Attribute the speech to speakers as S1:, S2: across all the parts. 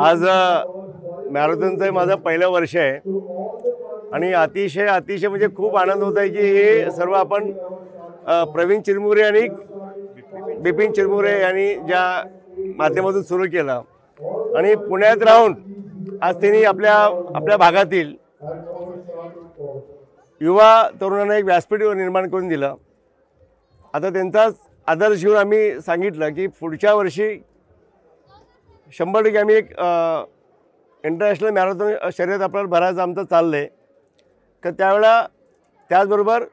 S1: आज मॅरेथॉनचं माझं पहिलं वर्ष आहे आणि अतिशय म्हणजे खूप आनंद होत आहे की हे सर्व आपण प्रवीण चिरमुरे आणि बिपिन चिरमुरे यांनी ज्या माध्यमातून सुरू केलं आणि पुण्यात राहून आज त्यांनी आपल्या भागातील युवा तरुणांना एक व्यासपीठ निर्माण करून दिलं। आता त्यांचाच आदर्श घेऊन आम्ही सांगितलं की पुढच्या वर्षी 100% आम्ही एक इंटरनॅशनल मॅरेथॉन शर्यत आपल्याला भरायचं आमचं चाललं आहे। तर त्यावेळेला त्याचबरोबर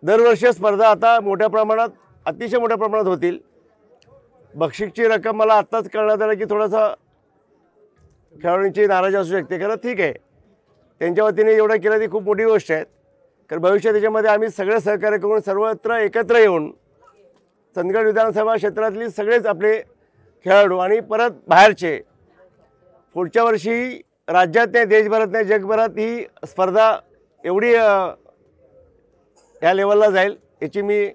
S1: दरवर्षी स्पर्धा आता अतिशय मोठ्या प्रमाणात होतील। बक्षीसची रक्कम मला आत्ताच कळण्यात आलं की थोडंसं खेळाडूंची नाराजी असू शकते, खरं ठीक आहे, त्यांच्या वतीने एवढं केलं ती खूप मोठी गोष्ट आहे। कारण भविष्यात त्याच्यामध्ये आम्ही सगळे सहकार्य करून सर्वत्र एकत्र येऊन चंदगड विधानसभा क्षेत्रातली सगळेच आपले खेळाडू आणि परत बाहेरचे पुढच्या वर्षी राज्यात नाही, देशभरात नाही, जगभरात ही स्पर्धा एवढी या लेवलला जाईल याची मी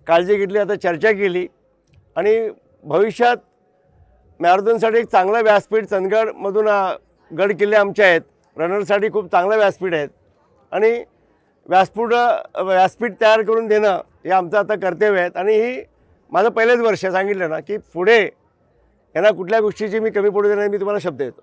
S1: काळजी घेतली, आता चर्चा केली आणि भविष्यात मॅरेथॉनसाठी एक चांगलं व्यासपीठ चंदगडमधून गड किल्ले आमचे आहेत, रनरसाठी खूप चांगलं व्यासपीठ आहेत आणि व्यासपीठ तयार करून देणं हे आमचं आता कर्तव्य आहे। आणि ही माझं पहिलेच वर्ष सांगितलं ना की पुढे यांना कुठल्या गोष्टीची मी कमी पडू देणार, मी तुम्हाला शब्द देतो।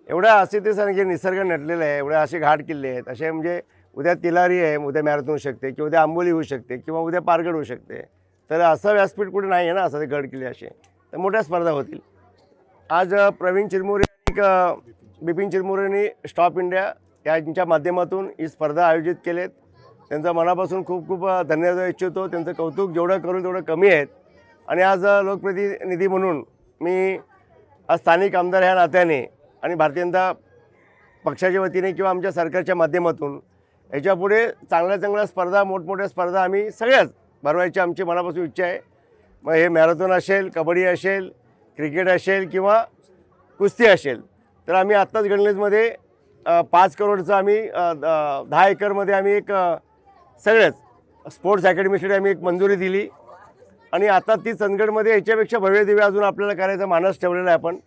S1: एवढ्या असे ते सांगे निसर्ग नटलेलं आहे, एवढे असे घाट किल्ले आहेत, असे म्हणजे उद्या तिलारी आहे, उद्या मॅरेथॉन होऊ शकते किंवा उद्या आंबोली होऊ शकते किंवा उद्या पारगड होऊ शकते। तर असं व्यासपीठ कुठे नाही आहे ना, असं ते गड किल्ले असे, तर मोठ्या स्पर्धा होतील। आज प्रवीण चिरमुरे आणि बिपिन चिरमुरेंनी स्टॉप इंडिया यांच्या माध्यमातून ही स्पर्धा आयोजित केलेत, त्यांचा मनापासून खूप खूप धन्यवाद इच्छितो। त्यांचं कौतुक जेवढं करू तेवढं कमी आहेत। आणि आज लोकप्रतिनिधी म्हणून मी आज स्थानिक आमदार ह्या नात्याने आणि भारतीय जनता पक्षाच्या वतीने किंवा आमच्या सरकारच्या माध्यमातून याच्यापुढे चांगल्या स्पर्धा, मोठमोठ्या स्पर्धा आम्ही सगळ्याच भरवायची आमची मनापासून इच्छा आहे। मग हे मॅरेथॉन असेल, कबड्डी असेल, क्रिकेट असेल किंवा कुस्ती असेल, तर आम्ही आत्ताच गणलेजमध्ये 5 करोडचं आम्ही 10 एकरमध्ये आम्ही एक सगळ्याच स्पोर्ट्स अकॅडमीसाठी आम्ही एक मंजुरी दिली आणि आता ती चंदगडमध्ये याच्यापेक्षा भव्य दिव्य अजून आपल्याला करायचा मानस ठेवलेला आहे आपण।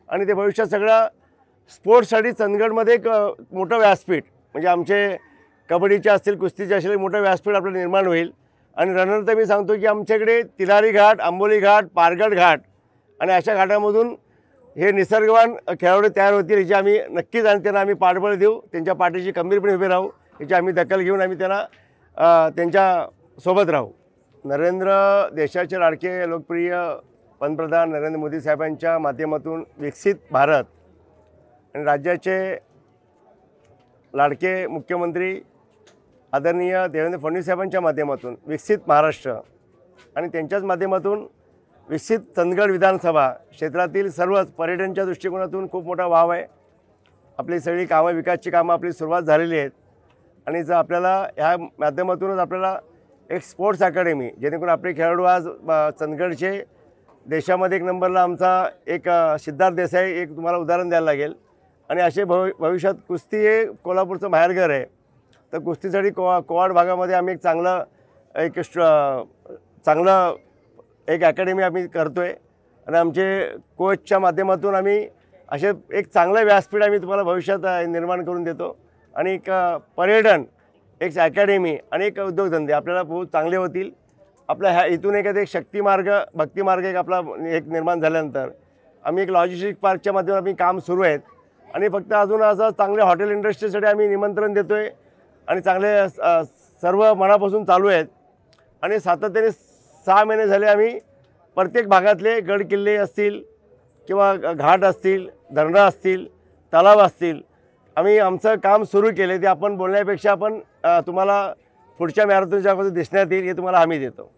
S1: आणि ते भविष्यात सगळं स्पोर्ट्ससाठी चंदगडमध्ये एक मोठं व्यासपीठ म्हणजे आमचे कबड्डीचे असतील, कुस्तीचे असतील, मोठं व्यासपीठ आपलं निर्माण होईल। आणि रनर तर मी सांगतो की आमच्याकडे तिलारी घाट, आंबोली घाट, पारगड घाट आणि अशा घाटामधून हे निसर्गवान खेळाडू तयार होतील याची आम्ही नक्कीच आणि त्यांना आम्ही पाठबळ देऊ, त्यांच्या पाठीशी खंबीरपणे उभे राहू, याची आम्ही दखल घेऊन आम्ही त्यांना त्यांच्यासोबत राहू। देशाचे लाडके लोकप्रिय पंतप्रधान नरेंद्र मोदी साहेबांच्या माध्यमातून विकसित भारत आणि राज्याचे लाडके मुख्यमंत्री आदरणीय देवेंद्र फडणवीस साहेबांच्या माध्यमातून विकसित महाराष्ट्र आणि त्यांच्याच माध्यमातून विकसित चंदगड विधानसभा क्षेत्रातील सर्वच पर्यटनच्या दृष्टिकोनातून खूप मोठा वाव आहे। आपली सगळी कामं, विकासची कामं आपली सुरुवात झालेली आहेत आणि जर आपल्याला ह्या माध्यमातूनच आपल्याला एक स्पोर्ट्स अकॅडमी जेणेकरून आपले खेळाडू आज चंदगडचे देशामध्ये एक नंबरला आमचा एक सिद्धार्थ देसाई एक तुम्हाला उदाहरण द्यायला लागेल। आणि असे भविष्यात कुस्ती हे कोल्हापूरचं बाहेरघर आहे, तर कुस्तीसाठी कोवाड भागामध्ये आम्ही एक चांगलं एक अकॅडमी आम्ही करतो आहे आणि आमचे कोचच्या माध्यमातून आम्ही असे एक चांगलं व्यासपीठ आम्ही तुम्हाला भविष्यात निर्माण करून देतो। आणि एक पर्यटन, एक अकॅडमी आणि एक उद्योगधंदे आपल्याला बहुत चांगले होतील। आपल्या ह्या इथून एक शक्तिमार्ग, भक्तिमार्ग एक आपला एक निर्माण झाल्यानंतर आम्ही एक लॉजिस्टिक पार्कच्या माध्यमातून आम्ही काम सुरू आहेत आणि फक्त अजून असं चांगल्या हॉटेल इंडस्ट्रीसाठी आम्ही निमंत्रण देतो आहे आणि चांगले सर्व मनापासून चालू आहेत। आणि सातत्याने 6 महिने झाले आम्ही प्रत्येक भागातले गड किल्ले असतील किंवा घाट असतील, धरणं असतील, तलाव असतील, आम्ही आमचं काम सुरू केले। ते आपण बोलण्यापेक्षा आपण तुम्हाला पुढच्या मॅरेथॉनच्या अगोदर दिसण्यात येईल हे तुम्हाला हमी देतो।